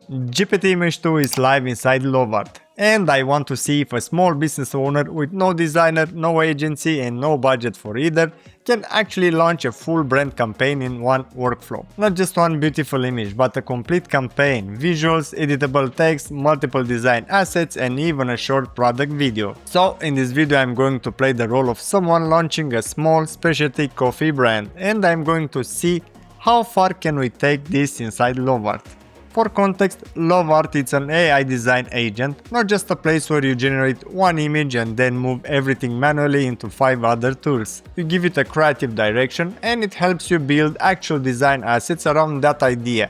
GPT Image 2 is live inside Lovart, and I want to see if a small business owner with no designer, no agency and no budget for either can actually launch a full brand campaign in one workflow. Not just one beautiful image, but a complete campaign, visuals, editable text, multiple design assets and even a short product video. So in this video I'm going to play the role of someone launching a small specialty coffee brand, and I'm going to see how far can we take this inside Lovart. For context, lovart is an AI design agent, not just a place where you generate one image and then move everything manually into 5 other tools. You give it a creative direction and it helps you build actual design assets around that idea.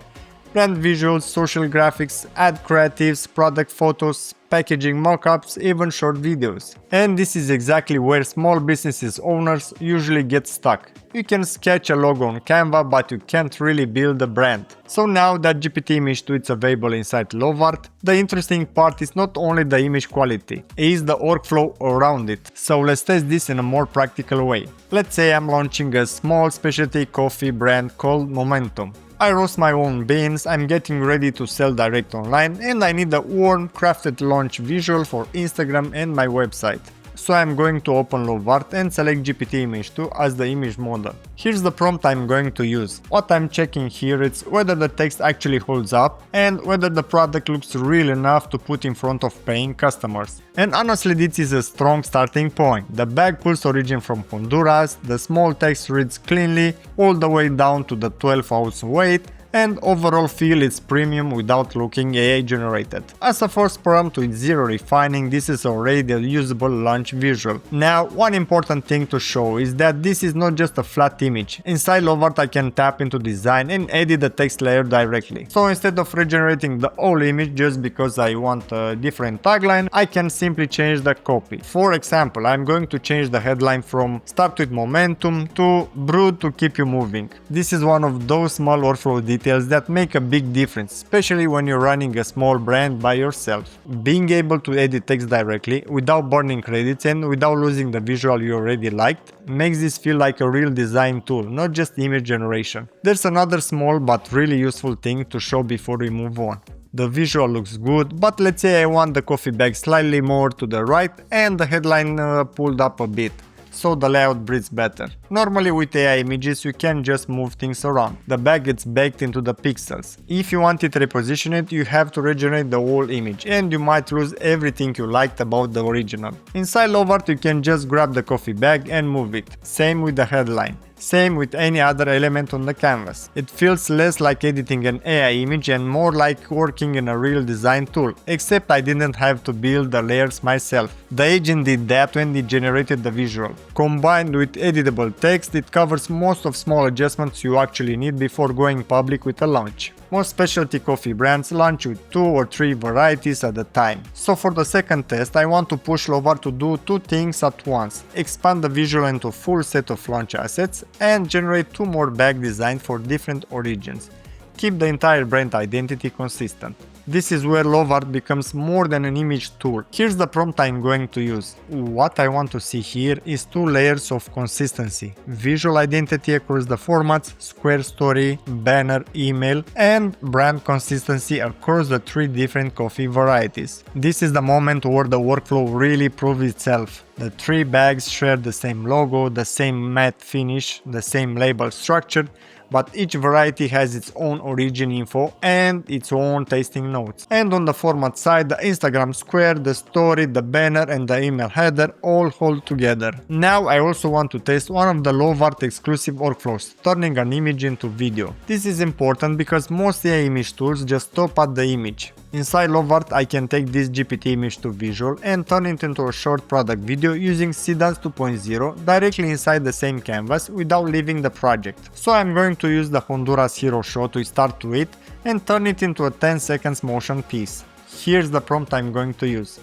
Brand visuals, social graphics, ad creatives, product photos, packaging mockups, even short videos. And this is exactly where small businesses owners usually get stuck. You can sketch a logo on Canva, but you can't really build a brand. So now that GPT Image 2 is available inside Lovart, the interesting part is not only the image quality, it is the workflow around it. So let's test this in a more practical way. Let's say I'm launching a small specialty coffee brand called Momentum. I roast my own beans, I'm getting ready to sell direct online, and I need a warm, crafted launch visual for Instagram and my website. So I'm going to open Lovart and select GPT Image 2 as the image model. Here's the prompt I'm going to use. What I'm checking here is whether the text actually holds up and whether the product looks real enough to put in front of paying customers. And honestly, this is a strong starting point. The bag pulls origin from Honduras, the small text reads cleanly all the way down to the 12-ounce weight, and overall feel is premium without looking AI generated. As a first prompt with zero refining, this is already a usable launch visual. Now, one important thing to show is that this is not just a flat image. Inside Lovart I can tap into design and edit the text layer directly. So instead of regenerating the whole image just because I want a different tagline, I can simply change the copy. For example, I'm going to change the headline from "Start with momentum" to "Brewed to keep you moving." This is one of those small workflow details that make a big difference, especially when you're running a small brand by yourself. Being able to edit text directly, without burning credits and without losing the visual you already liked, makes this feel like a real design tool, not just image generation. There's another small but really useful thing to show before we move on. The visual looks good, but let's say I want the coffee bag slightly more to the right and the headline pulled up a bit, so the layout breathes better. Normally with AI images you can just move things around. The bag gets baked into the pixels. If you want it repositioned, you have to regenerate the whole image and you might lose everything you liked about the original. Inside Lovart you can just grab the coffee bag and move it. Same with the headline. Same with any other element on the canvas. It feels less like editing an AI image and more like working in a real design tool, except I didn't have to build the layers myself. The agent did that when it generated the visual. Combined with editable text, it covers most of small adjustments you actually need before going public with a launch. Most specialty coffee brands launch with 2 or 3 varieties at a time. So for the second test, I want to push Lovart to do 2 things at once: expand the visual into a full set of launch assets and generate 2 more bag designs for different origins. Keep the entire brand identity consistent. This is where Lovart becomes more than an image tool. Here's the prompt I'm going to use. What I want to see here is 2 layers of consistency. Visual identity across the formats, square story, banner, email, and brand consistency across the 3 different coffee varieties. This is the moment where the workflow really proves itself. The 3 bags share the same logo, the same matte finish, the same label structure, but each variety has its own origin info and its own tasting notes. And on the format side, the Instagram square, the story, the banner and the email header all hold together. Now I also want to test one of the Lovart exclusive workflows, turning an image into video. This is important because most AI image tools just stop at the image. Inside Lovart I can take this GPT Image 2 visual and turn it into a short product video using Seedance 2.0 directly inside the same canvas without leaving the project. So I'm going to use the Honduras hero shot we start with and turn it into a 10 seconds motion piece. Here's the prompt I'm going to use.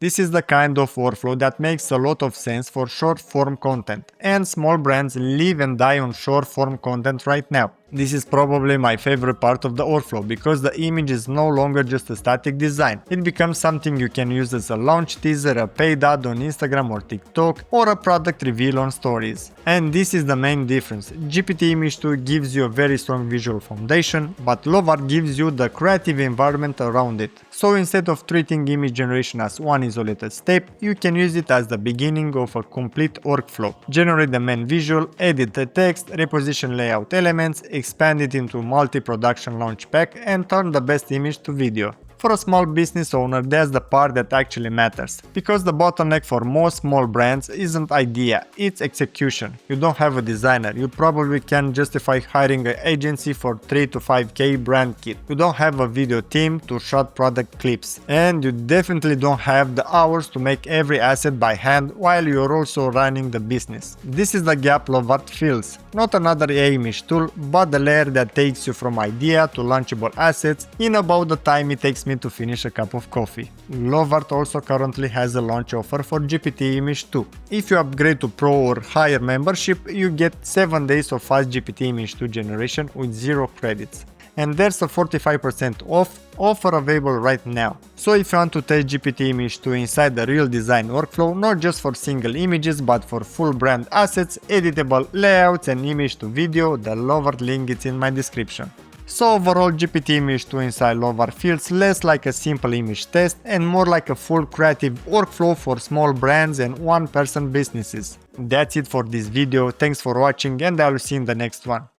This is the kind of workflow that makes a lot of sense for short-form content, and small brands live and die on short-form content right now. This is probably my favorite part of the workflow because the image is no longer just a static design. It becomes something you can use as a launch teaser, a paid ad on Instagram or TikTok, or a product reveal on stories. And this is the main difference. GPT Image 2 gives you a very strong visual foundation, but Lovart gives you the creative environment around it. So instead of treating image generation as one isolated step, you can use it as the beginning of a complete workflow. Generate the main visual, edit the text, reposition layout elements, expand it into multi-production launch pack, and turn the best image to video. For a small business owner, that's the part that actually matters, because the bottleneck for most small brands isn't idea, it's execution. You don't have a designer, you probably can't justify hiring an agency for 3 to 5k brand kit. You don't have a video team to shot product clips, and you definitely don't have the hours to make every asset by hand while you're also running the business. This is the gap Lovart fills. Not another AI image tool, but the layer that takes you from idea to launchable assets in about the time it takes me to finish a cup of coffee. Lovart also currently has a launch offer for GPT Image 2. If you upgrade to Pro or higher membership, you get 7 days of fast GPT Image 2 generation with 0 credits. And there's a 45% off offer available right now. So if you want to test GPT Image 2 inside the real design workflow, not just for single images but for full brand assets, editable layouts and image to video, the Lovart link is in my description. So overall, GPT Image 2 inside Lovart feels less like a simple image test and more like a full creative workflow for small brands and one-person businesses. That's it for this video, thanks for watching and I will see you in the next one.